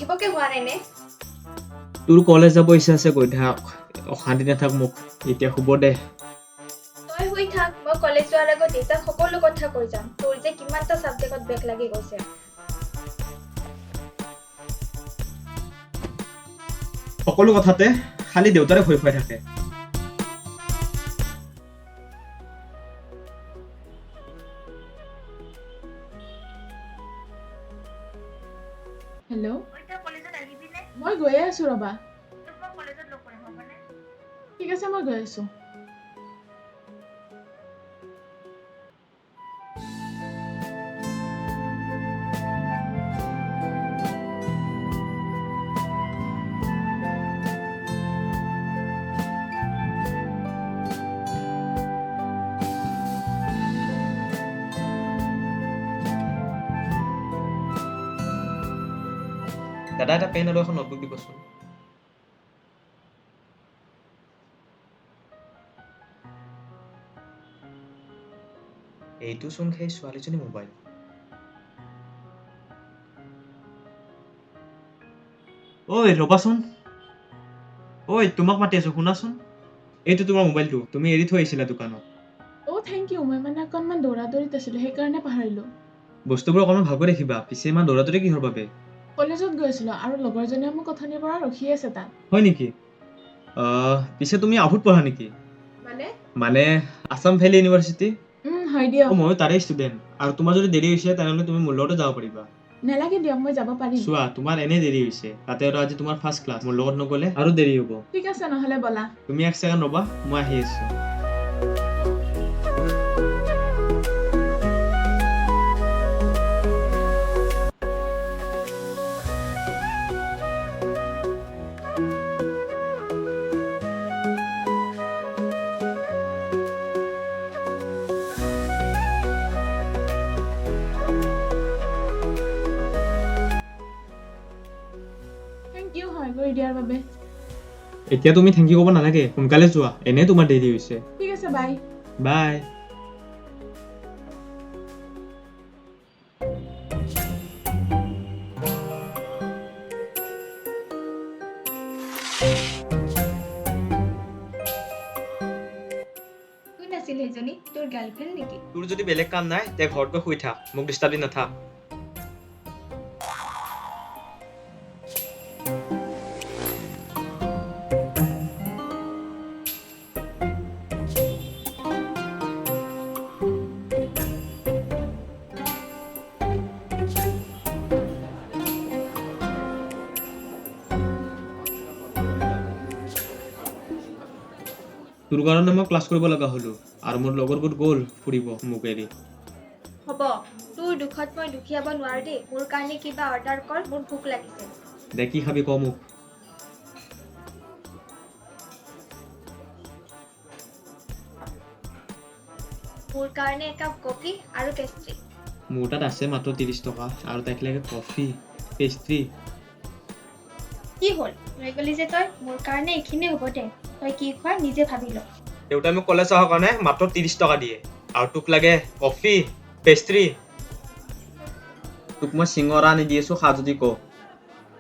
উঠিবকে হোৱা নাই নে? তোৰ কলেজ যাব ইচ্ছা আছে গৈ থাক, অশান্তি নাথাক মোক, এতিয়া শুব দে। তই শুই থাক, মই কলেজ যোৱাৰ আগত দেউতাক সকলো কথা কৈ যাম। তোৰ যে কিমানটা ছাবজেক্টত বেক লাগি গৈছে। সকলো কথাতে খালি দেউতাৰে ভয় খুৱাই থাকে। হেল্ল', কলেজত আহিবি নে? মই গৈয়ে আছো ৰবা। তোক মই কলেজত লগ কৰিম হ'বনে? ঠিক আছে, মই গৈ আছো। দাদা এটা পেন আৰু এখন নোটবুক দিবচোন। এইটো চোন সেই ছোৱালীজনী মোবাইল। ঐ ৰবাচোন, ঐ তোমাক মাতি আছো, শুনাচোন। এইটো তোমাৰ মোবাইলটো, তুমি এৰি থৈ আহিছিলা দোকানত। অ' থেংক ইউ, মই মানে অকণমান দৌৰা-দৌৰিত আছিলো, সেইকাৰণে পাহৰিলো। বস্তুবোৰ অকণমান ভালকৈ দেখিবা, পিছে ইমান দৌৰা-দৌৰি কিহৰ বাবে? কলেজত গৈছিলো আৰু লগৰজনীয়ে মোক অথনিৰ পৰা ৰখি আছে তাত। হয় নেকি? পিছে তুমি আভুত পঢ়া নেকি? মানে আছাম ভেলী ইউনিভাৰ্চিটি? হয় দিয়ক। ময়ো তাৰে ষ্টুডেণ্ট, আৰু তোমাৰ যদি দেৰি হৈছে তেনেহ'লে তুমি মোৰ লগতে যাব পাৰিবা। নালাগে দিয়ক, মই যাব পাৰিম। চোৱা, তোমাৰ এনেই দেৰি হৈছে, তাতে আৰু আজি তোমাৰ ফাৰ্ষ্ট ক্লাছ, মোৰ লগত নগ'লে আৰু দেৰি হ'ব। ঠিক আছে, নহ'লে ব'লা। তুমি এক ছেকেণ্ড ৰ'বা, মই আহি আছো। থেংক ইউ হয় কৰি দিয়াৰ বাবে। এতিয়া তুমি থেংক ইউ ক'ব নালাগে, সোনকালে যোৱা, এনেই তোমাৰ দেৰি হৈছে। ঠিক আছে, বাই। বাই। কোন আছিল সেইজনী? তোৰ গাৰ্লফ্ৰেণ্ড নেকি? তোৰ যদি বেলেগ কাম নাই তে ঘৰত গৈ শুই থাক, মোক ডিষ্টাৰ্ব দি নাথাক। তোৰ কাৰণে মই ক্লাছ কৰিব লগা হলো, আৰু মোৰ লগৰবোৰ গ'ল ফুৰিব মোক এৰি। হ'ব, তোৰ দুখত মই দুখী হ'ব নোৱাৰো দেই। মোৰ কাৰণে কিবা অৰ্ডাৰ কৰ, মোৰ ভোক লাগিছে। দে কি খাবি ক মোক। মোৰ কাৰণে একাপ কফি আৰু পেষ্ট্ৰি। মোৰ তাত আছে মাত্ৰ 30 টকা, আৰু তাইক লাগে কফি, পেষ্ট্ৰি। কি হ'ল, ৰৈ গলি যে তই? মোৰ কাৰণে এইখিনি হ'ব দে। তই কি খোৱা নিজে ভাবি ল। দেউতাই মোক কলেজ অহাৰ কাৰণে মাত্ৰ 30 টকা দিয়ে, আৰু তোক লাগে কফি, পেষ্ট্ৰি। তোক মই চিঙৰা আনি দি আছো, খা যদি ক।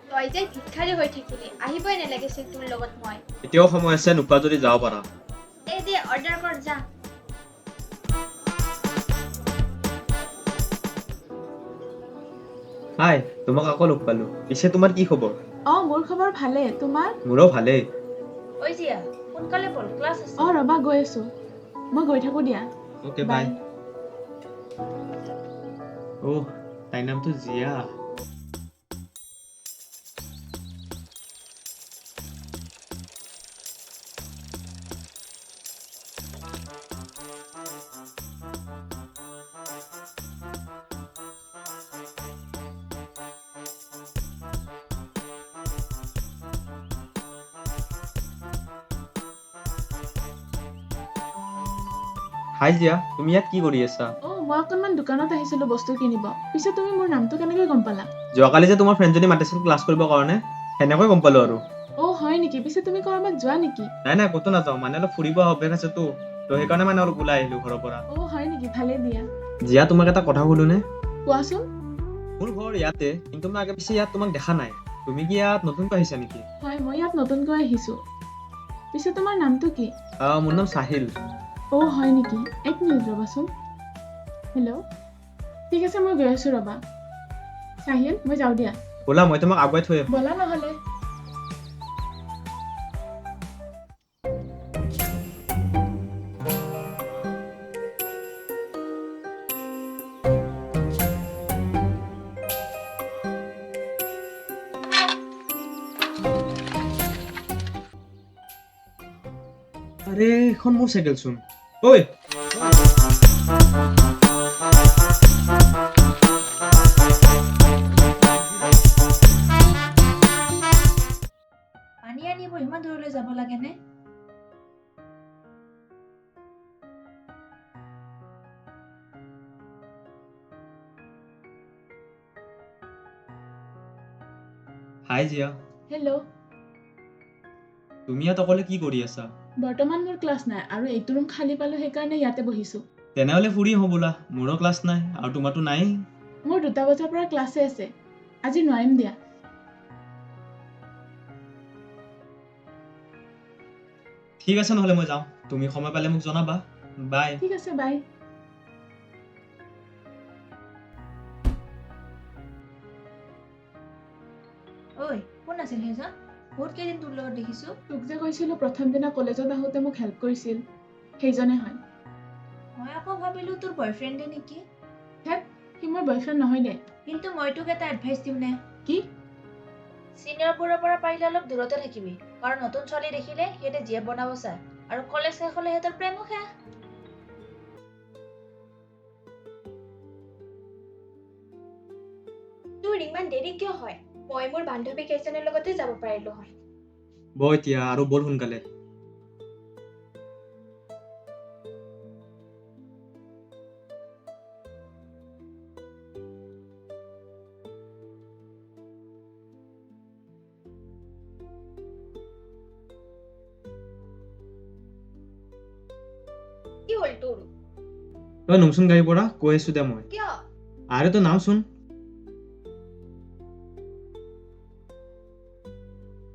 তই যে ভিক্ষাৰী হৈ থাকিলি, আহিবই নালাগিছিল তোৰ লগত মই। এতিয়াও সময় আছে, নোখোৱা যদি যাব পাৰা। দে অৰ্ডাৰ কৰ যা। হাই, তোমাক আকৌ লগ পালো। পিছে তোমাৰ কি খবৰ? মোৰ খবৰ ভালে, তোমাৰ? মোৰো ভালেই। ঐ জিয়া, সোনকালে পঢ়, ক্লাছ আছে। ৰবা, গৈ আছো। মই গৈ থাকো দিয়া। অ'কে, বাই। অহ, তাইৰ নামটো জিয়া। হাই জিয়া, তুমি ইয়াত কি কৰি আছা? মই অকণমান দোকানত আহিছিলো বস্তু কিনিব। পিছে তুমি মোৰ নামটো কেনেকৈ গম পালা? যোৱাকালি যে তোমাৰ ফ্ৰেণ্ডজনী মাতিছিল ক্লাছ কৰিবৰ কাৰণে, সেনেকৈ গম পালো আৰু। হয় নেকি? পিছে তুমি ক'ৰবাত যোৱা নেকি? নাই ক'তো নাযাওঁ, মানে অলপ ফুৰিব অভ্যাস আছেতো, তো সেইকাৰণে মানে অলপ ওলাই আহিলো ঘৰৰ পৰা। হয় নেকি? ভালেই দিয়া। জিয়া, তোমাক এটা কথা সুধোনে? কোৱাচোন। মোৰ ঘৰ ইয়াতে, কিন্তু মই আগে পিছে ইয়াত তোমাক দেখা নাই। তুমি কি ইয়াত নতুনকৈ আহিছা নেকি? হয়, মই ইয়াত নতুনকৈ আহিছোঁ। পিছে তোমাৰ নামটো কি? মোৰ নাম চাহিল। অ' হয় নেকি? এক মিনিট ৰ'বাচোন। হেল্ল', ঠিক আছে মই গৈ আছোঁ ৰ'বা। চাহিল, মই যাওঁ দিয়া। ব'লা মই তোমাক আগুৱাই থৈ আহিম। ব'লা নহ'লে। আৰে এখন মোৰ চাইকেলচোন। ঐ পানী আনিব ইমান দূৰলৈ যাব লাগেনে? হাই জিয়া, হেল্ল', তুমি ইয়াত অকলে কি কৰি আছা? বৰ্তমান মোৰ ক্লাছ নাই আৰু এইটো ৰুম খালী পালোঁ সেইকাৰণে ইয়াতে বহিছোঁ। তেনেহ'লে ফুৰি আহোঁ ব'লা, মোৰো ক্লাছ নাই আৰু তোমাৰতো নাইয়ে। মোৰ 2টা বজাৰ পৰা ক্লাছে আছে। আজি নোৱাৰিম দিয়া। ঠিক আছে নহ'লে মই যাওঁ, তুমি সময় পালে মোক জনাবা। বাই। ঠিক আছে, বাই। ঐ, কোন আছিল সেইজন? বহুত কেইদিন তোৰ লগত দেখিছোঁ। তোক যে কৈছিলোঁ প্ৰথম দিনা কলেজত আহোঁতে মোক হেল্প কৰিছিল, সেইজনে হয়। মই আকৌ ভাবিলোঁ তোৰ বয়ফ্ৰেণ্ডে নেকি? সি মোৰ বয়ফ্ৰেণ্ড নহয় দে। কিন্তু মই তোক এটা এডভাইচ দিওঁ নে? কি? চিনিয়ৰবোৰৰ পৰা পাৰিলে অলপ দূৰতে থাকিবি। কাৰণ নতুন ছোৱালী দেখিলে সিহঁতে জিয়ে বনাব চায় আৰু কলেজ শেষ হ'লে সিহঁতৰ প্ৰেমো শেষ। তোৰ ইমান দেৰি কিয় হয়? মই মোৰ বান্ধৱী কেইজনীৰ লগতে যাব পাৰিলো হয়। বৈ এতিয়া আৰু বৰ সোনকালে। কি হ'ল তোৰ? তই নমচোন গাড়ীৰ পৰা, কৈ আছো দে মই। কিয়? আৰে তই নামচোন।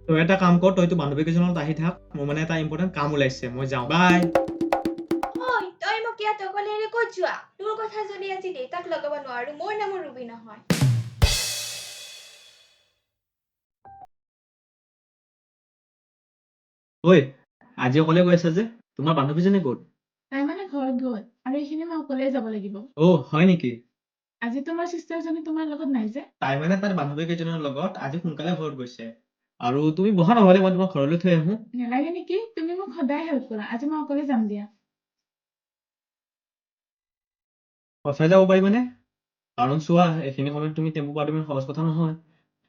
তই এটা কাম কৰ, তই তোৰ বান্ধৱী কেইজনৰ লগত আহি থাক, মোৰ মানে এটা ইম্পৰ্টেণ্ট কাম ওলাইছে, মই যাওঁ। বাই। ঐ, তই মোক ইয়াত অকলে এৰি ক'ত যোৱা? তোৰ কথা যদি আজি দেউতাক লগাব নোৱাৰো, মোৰ নামো ৰুবি নহয়। ঐ, আজি অকলে গৈ আছা যে, তোমাৰ বান্ধৱীজনী ক'ত? তাই মানে ঘৰত গ'ল আৰু এইখিনি মই অকলেই যাব লাগিব। অ' হয় নেকি? আজি তোমাৰ চিষ্টাৰজনী তোমাৰ লগত নাই যে? তাই মানে তাৰ বান্ধৱী কেইজনৰ লগত আজি সোনকালে ঘৰত গৈছে। আৰু তুমি বহা নহ'লে মই তোমাক ঘৰলৈ থৈ আহোঁ। নালাগে নেকি? তুমি মোক সদায় হেল্প কৰা। আজি মই অকলে যাম দিয়া। সঁচাই যাব পাৰিবানে? কাৰণ চোৱা, এইখিনি সময়ত তুমি টেম্পু পোৱাটো ইমান সহজ কথা নহয়।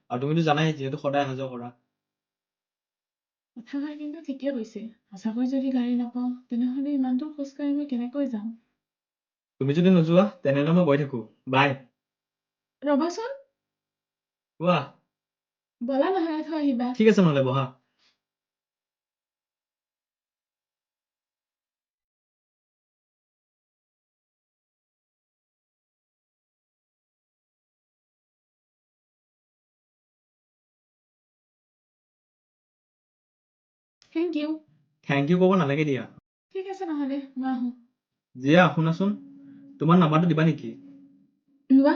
আৰু তুমিতো জানাই যিহেতু সদায় অহা যোৱা কৰা। কথাষাৰ কিন্তু ঠিকেই কৈছে। সঁচাকৈ যদি গাড়ী নাপাওঁ, তেনেহ'লে ইমান দূৰ খোজকাঢ়ি মই কেনেকৈ যাম? তুমি যদি নোযোৱা, তেনেহ'লে মই গৈ থাকোঁ। বাই। ৰ'বাচোন, কোৱা। ব'লা নহ'লে থৈ আহিবা। ঠিক আছে নহ'লে বহা। Thank U. থেংক ইউ ক'ব নালাগে দিয়া। ঠিক আছে নহ'লে, মই আহোঁ। জিয়া শুনাচোন, তোমাৰ নাম্বাৰটো দিবা নেকি? লোৱা।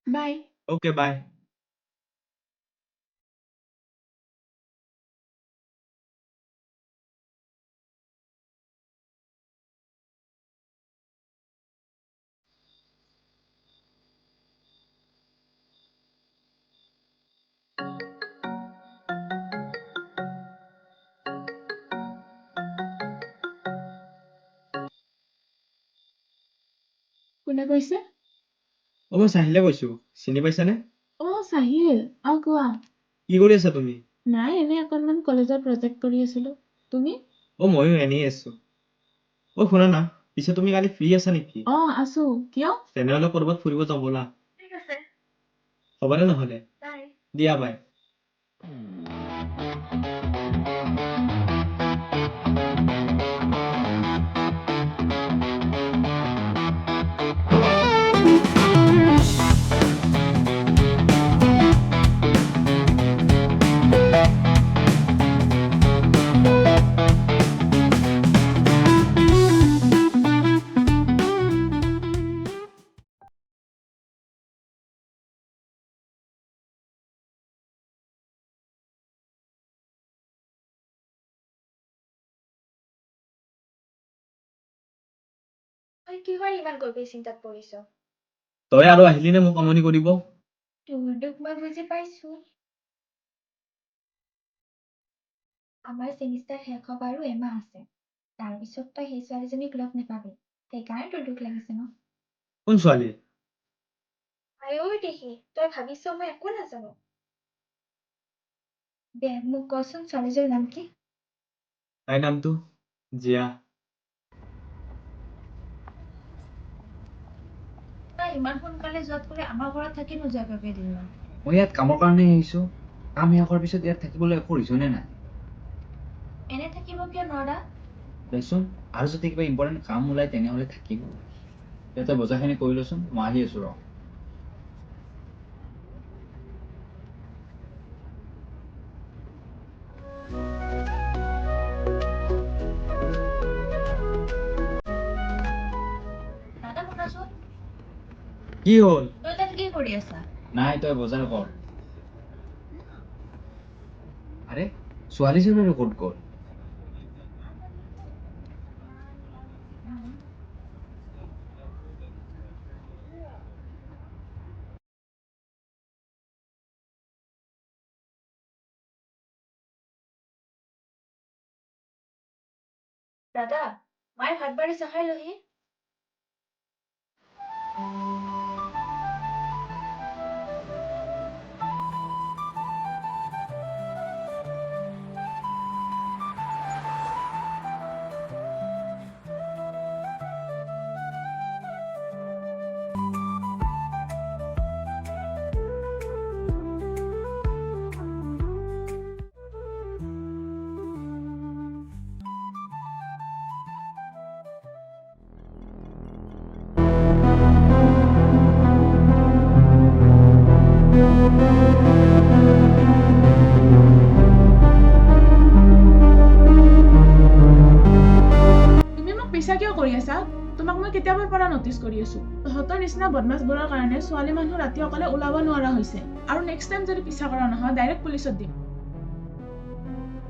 বাই। Okay bye. কোনে কৈছে? মই চাহিলে কৈছোঁ, চিনি পাইছানে? অ' চাহিল। কোৱা। কি কৰি আছা তুমি? নাই, এনেই অকণমান কলেজৰ প্ৰজেক্ট কৰি আছিলোঁ। তুমি? ময়ো এনেই আছোঁ। শুনা না, পিছে তুমি কালি ফ্ৰী আছা নেকি? আছোঁ। কিয়? তেনেহ'লে ক'ৰবাত ফুৰিব যাওঁ ব'লা। ঠিক আছে, হ'বনে নহ'লে? বাই। দিয়া বাই। তই কিহৰ ইমান গভীৰ চিন্তাত পৰিছ? তই আৰু আহিলি নে মোক আমনি কৰিব? তোৰ দুখ মই বুজি পাইছো। আমাৰ চেমিষ্টাৰ শেষ হ'ব আৰু এমাহ আছে। তাৰপিছত তই সেই ছোৱালীজনীক লগ নাপাবি। সেইকাৰণে তোৰ দুখ লাগিছে ন? কোন ছোৱালী? আয়ৈ দেখি, তই ভাবিছ মই একো নাজানো। দে মোক কচোন ছোৱালীজনীৰ নাম কি? তাইৰ নামটো জিয়া। তই ইমান সোনকালে যোৱাতকৈ আমাৰ ঘৰত থাকি নোযোৱাকৈ কেইদিনমান। মই ইয়াত কামৰ কাৰণে আহিছোঁ। কাম শেষ হোৱাৰ পিছত ইয়াত থাকিবলৈ একো ৰিজনে নাই। এনে থাকিব কিয় নোৱাৰা? দেচোন, আৰু যদি কিবা ইম্পৰ্টেণ্ট কাম ওলাই তেনেহ'লে থাকিব। ইয়াতে বজাৰখিনি কৰি লচোন, মই আহি আছোঁ ৰ। দাদা শুনাচোন, কি হ'ল? তই তাত কি কৰি আছা? নাই, তই বজাৰ কৰ। আৰে, ছোৱালীজনী আৰু ক'ত গ'ল? দাদা, মায়ে ভাত বাঢ়িছে খাই লহি। তুমি মোক পিছা কিয় কৰি আছা? তোমাক মই কেতিয়াবাৰ পৰা নটিচ কৰি আছো। তহঁতৰ নিচিনা বদমাছবোৰৰ কাৰণে ছোৱালী মানুহ ৰাতি অকলে ওলাব নোৱাৰা হৈছে। আৰু নেক্সট টাইম যদি পিছা কৰা নহয় ডাইৰেক্ট পুলিচত দিম।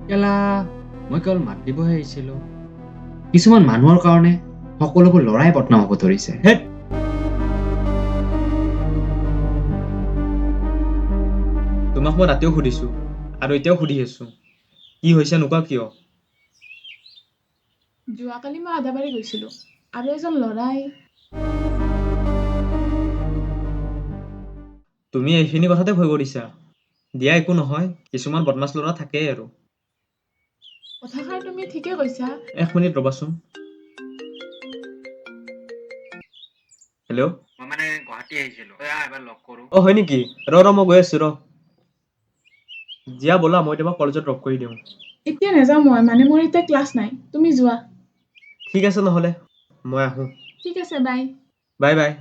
কেলা, মই কেৱল মাত দিবহে আহিছিলোঁ। কিছুমান মানুহৰ কাৰণে সকলোবোৰ ল'ৰাই বদনাম হ'ব ধৰিছে। হেট! তোমাক মই ৰাতিও সুধিছো আৰু এতিয়াও সুধি আছো, কি হৈছে নোকোৱা কিয়? যোৱাকালি মই আদাবাৰী গৈছিলো আৰু এজন ল'ৰাই তুমি এইখিনি কথাতে ভয় কৰিছা? দিয়া একো নহয়, কিছুমান বদমাছ ল'ৰা থাকেই আৰু। কথাষাৰ তুমি ঠিকে কৈছা। এক মিনিট ৰ'বাচোন। হেল্ল'? মই মানে গুৱাহাটী আহিছিলোঁ। এবাৰ লগ কৰোঁ। অ' হয় নেকি? ৰ মই গৈ আছো ৰ। জিয়া ব'লা, মই তোমাক কলেজত ড্ৰপ কৰি দিওঁ। এতিয়া নাযাওঁ মই, মানে মোৰ এতিয়া ক্লাছ নাই। তুমি যোৱা। ঠিক আছে নহ'লে, মই আহোঁ। ঠিক আছে, বাই। Bye bye.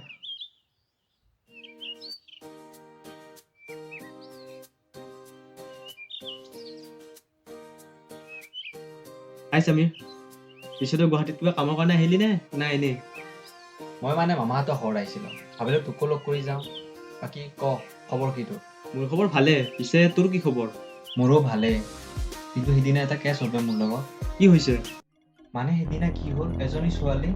হাই সমীৰ, পিছতে গুৱাহাটীত কিবা কামৰ কাৰণে আহিলি নে নাই এনেই? মই মানে মামাহঁতৰ ঘৰত আহিছিলোঁ। ভাবিলোঁ তোকো লগ কৰি যাওঁ। বাকী ক, খবৰ কি তোৰ? মোৰ খবৰ ভালে, পিছে তোৰ কি খবৰ? মোৰো ভালেই। কিন্তু সিদিনা এটা কেছ হ'ল মোৰ লগত। কি হৈছে? মানে সিদিনা কি হ'ল, এজনী ছোৱালী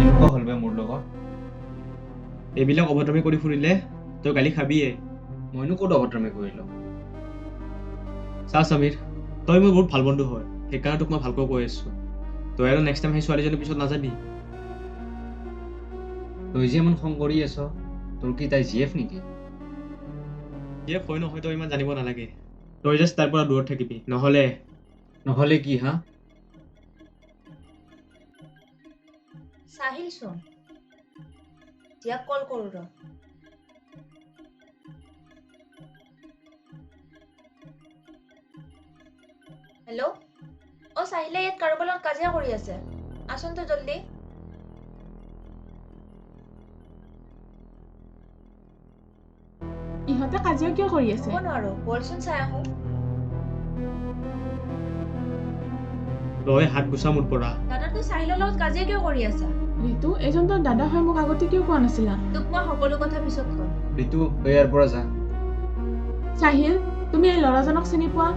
এনেকুৱা হ'ল বে মোৰ লগত। এইবিলাক অভদ্ৰামি কৰি ফুৰিলে তই গালি খাবিয়ে। মইনো ক'ত অভদ্ৰামি কৰিলোঁ? চা সমীৰ, তই মোৰ বহুত ভাল বন্ধু হয়, সেইকাৰণে তোক মই ভালকৈ কৈ আছো। তই আৰু নেক্সট টাইম সেই ছোৱালীজনীৰ পিছত নাযাবি। তই যে ইমান খং কৰি আছ, তোৰ কি তাই জিএফ নেকি? জিএফ হয় নহয় তই ইমান জানিব নালাগে। তই জাষ্ট তাৰ পৰা দূৰত থাকিবি, নহ'লে নহ'লে কি হা? চাহিল চোন। জিয়াক কল কৰোঁ ৰ। হেল্ল'? অ' চাহিলে ইয়াত কাৰোবাৰ লগত কাজিয়া কৰি আছে। আচোন তই জল্দি। ইহঁতে কাজিয়া কিয় কৰি আছে? ক'ব নোৱাৰো, বলচোন চাই আহো। তই হাত গুচা মোৰ পৰা। দাদা, তই চাহিলৰ লগত কাজিয়া কিয় কৰি আছা? ঋতু, এইজন তোৰ দাদা হয়, মোক আগতে কিয় কোৱা নাছিলা? তোক মই সকলো কথা পিছত কম। ঋতু, তই ইয়াৰ পৰা যা। চাহিল, তুমি এই ল'ৰাজনক চিনি পোৱা?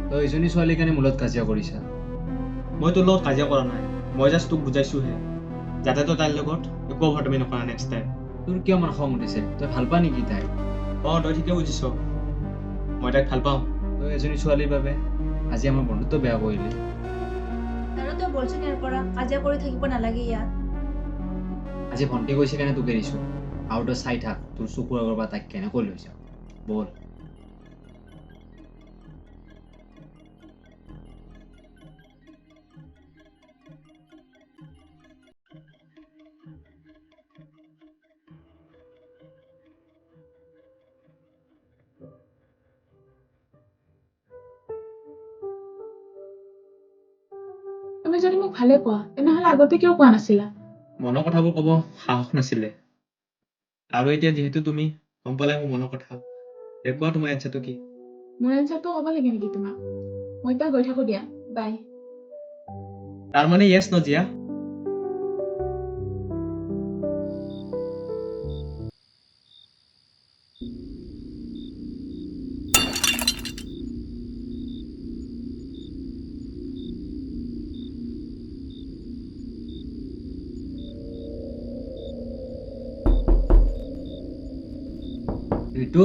তই এইজনী ছোৱালীৰ কাৰণে মূলত কাজিয়া কৰিছা। মই তোৰ লগত কাজিয়া কৰা নাই, মই জাষ্ট তোক বুজাইছোহে যাতে তই তাইৰ লগত একো অভাৰটামি নকৰা নেক্সট টাইম। তোৰ কিয় ইমান খং উঠিছে? তই ভাল পা নেকি তাইক? তই ঠিকে বুজিছ, মই তাইক ভাল পাওঁ। তই এজনী ছোৱালীৰ বাবে আজি আমাৰ বন্ধুত্ব বেয়া কৰিলি। দাদা, তই বলচোন ইয়াৰ পৰা, কাজিয়া কৰি থাকিব নালাগে ইয়াত। আজি ভণ্টি কৈছে কাৰণে তোক এৰিছো, আৰু তই চাই থাক তোৰ চকুৰ আগৰ পৰা তাইক কেনেকৈ লৈ যাওঁ। বল। তুমি যদি মোক ভালে পোৱা তেনেহলে আগতে কিয় কোৱা নাছিলা? মনৰ কথাবোৰ ক'ব সাহস নাছিলে, আৰু এতিয়া যিহেতু তুমি গম পালে মোৰ মনৰ কথা, কোৱা তোমাৰ এনচাৰটো কি? মোৰ এনচাৰটো ক'ব লাগে নেকি তোমাক? মই এতিয়া গৈ থাকো দিয়া, বাই। তাৰ মানে য়েছ ন জিয়া? ঋতু,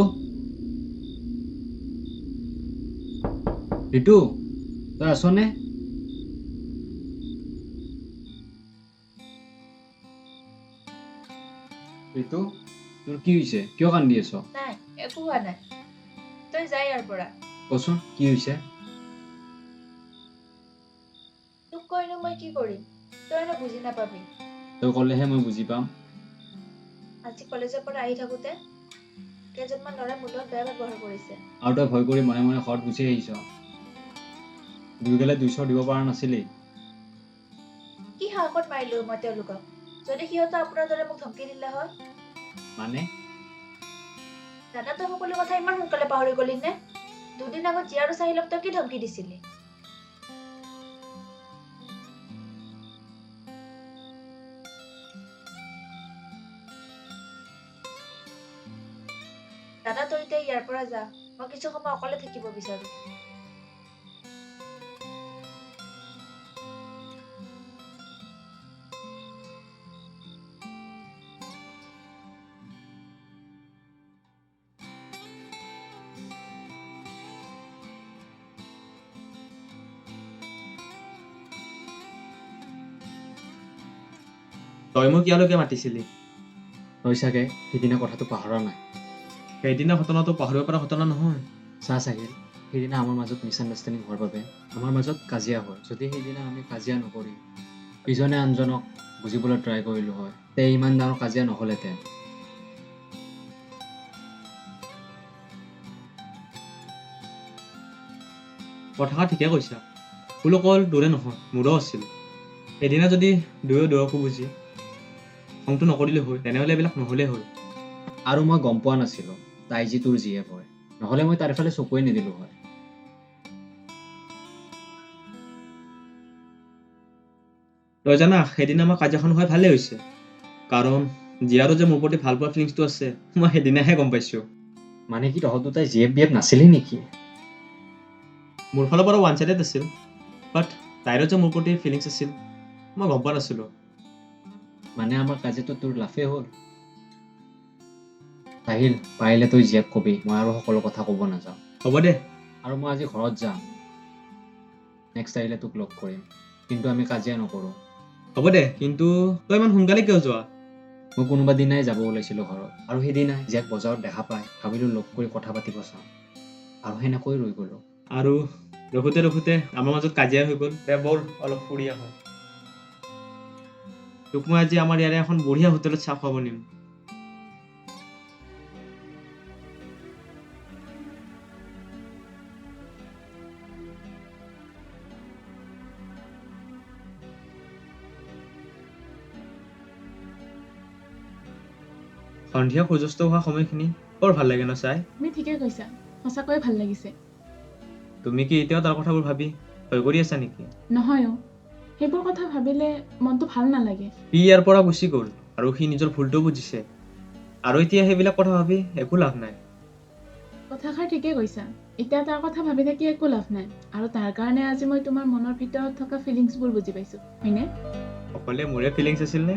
ঋতু, তই আছনে? ঋতু, তোৰ কি হৈছে? কিয় কান্দি আছ? নাই, একো হোৱা নাই। তই যা ইয়াৰ পৰা। কচোন কি হৈছে? তোক কৈনো মই কি কৰিম, তইনো বুজি নাপাবি। তই ক'লেহে মই বুজি পাম। আজি কলেজৰ পৰা আহি থাকোতে কেইজনমান ল'ৰাই মোৰ লগত বেয়া ব্যৱহাৰ কৰিছে। আৰু তই ভয় কৰি মনে মনে ঘৰত গুচি আহিছ। দুইগালে 200 দিব পৰা নাছিলি? কি সাহসত মাৰিলো মই তেওঁলোকক? যদি সিহঁতে আপোনাৰ দৰে মোক ধমকি দিলে হয়? মানে? দাদা, তই সকলো কথা ইমান সোনকালে পাহৰি গলি নে? দুদিন আগত জিয়া আৰু চাহিলক তই কি ধমকি দিছিলি? দাদা, তই এতিয়া ইয়াৰ পৰা যা, মই কিছু সময় অকলে থাকিব বিচাৰো। তই মোক ইয়ালৈকে মাতিছিলি, তই চাগে সিদিনা কথাটো পাহৰা নাই। সেইদিনা ঘটনাটো পাহৰিব পৰা ঘটনা নহয়। চা চাহিল, সেইদিনা আমাৰ মাজত মিছআণ্ডাৰষ্টেণ্ডিং হোৱাৰ বাবে আমাৰ মাজত কাজিয়া হয়। যদি সেইদিনা আমি কাজিয়া নকৰি ইজনে আনজনক বুজিবলৈ ট্ৰাই কৰিলো হয়, তে ইমান ডাঙৰ কাজিয়া নহ'লহেঁতেন। কথাষাৰ ঠিকে কৈছা, ভুল অকল তোৰে নহয় মোৰো আছিল। সেইদিনা যদি দুয়ো দুয়োকো বুজি খংটো নকৰিলে হয়, তেনেহ'লে এইবিলাক নহ'লে হয়। আৰু মই গম পোৱা নাছিলো তাই যি তোৰ জীয়েক হয়, নহ'লে মই তাৰ ফালে চকুৱে নিদিলো হয়। তই জানা, সেইদিনা আমাৰ কাজিয়াখন হোৱা ভালেই হৈছে, কাৰণ জীয়াৰো যে মোৰ প্ৰতি ভাল পোৱা ফিলিংছটো আছে মই সেইদিনাহে গম পাইছো। মানে কি তহঁত দুটাই জীয়েক বিয়েক নাছিলি নেকি? মোৰ ফালৰ পৰা ওৱান চাইডেড আছিল, বাট তাইৰো যে মোৰ প্ৰতি ফিলিংছ আছিল মই গম পোৱা নাছিলো। মানে আমাৰ কাজিয়াটো তোৰ লাফে হ'ল। চাহিল, পাৰিলে তই জীয়েক কবি, মই আৰু সকলো কথা ক'ব নাযাওঁ। হ'ব দে। আৰু মই আজি ঘৰত যাম, নেক্সট আহিলে তোক লগ কৰিম, কিন্তু আমি কাজিয়া নকৰোঁ। হ'ব দে, কিন্তু তই ইমান সোনকালে কিয় যোৱা? মই কোনোবা দিনাই যাব ওলাইছিলোঁ ঘৰত, আৰু সেইদিনাই জীয়েক বজাৰত দেখা পাই ভাবিলোঁ লগ কৰি কথা পাতিব চাওঁ, আৰু সেনেকৈ ৰৈ গ'লোঁ। আৰু ৰখোতে ৰখোতে আমাৰ মাজত কাজিয়া হৈ গ'ল। দে ব'ল অলপ ফুৰি আহোঁ। তোক মই আজি আমাৰ ইয়াৰে এখন বঢ়িয়া হোটেলত চাহ খুৱাব নিম। সন্ধিয়া সূৰ্যাস্ত হোৱা সময়খিনি বৰ ভাল লাগে ন চাই। তুমি ঠিকে কৈছা, সঁচাকৈয়ে ভাল লাগিছে। তুমি কি এতিয়াও তাৰ কথাবোৰ ভাবি ভয় কৰি আছা নেকি? নহয় সেইবোৰ কথা ভাবিলে মনটো ভাল নালাগে। সি ইয়াৰ পৰা গুচি গ'ল আৰু সি নিজৰ ভুলটো বুজিছে, আৰু এতিয়া সেইবিলাক কথা ভাবি একো লাভ নাই। কথাষাৰ ঠিকে কৈছা, এতিয়া তাৰ কথা ভাবি থাকি একো লাভ নাই। আৰু তাৰ কাৰণে আজি মই তোমাৰ মনৰ ভিতৰত থকা ফিলিংছবোৰ বুজি পাইছো, হয়নে? অকলে মোৰে ফিলিংছ আছিল নে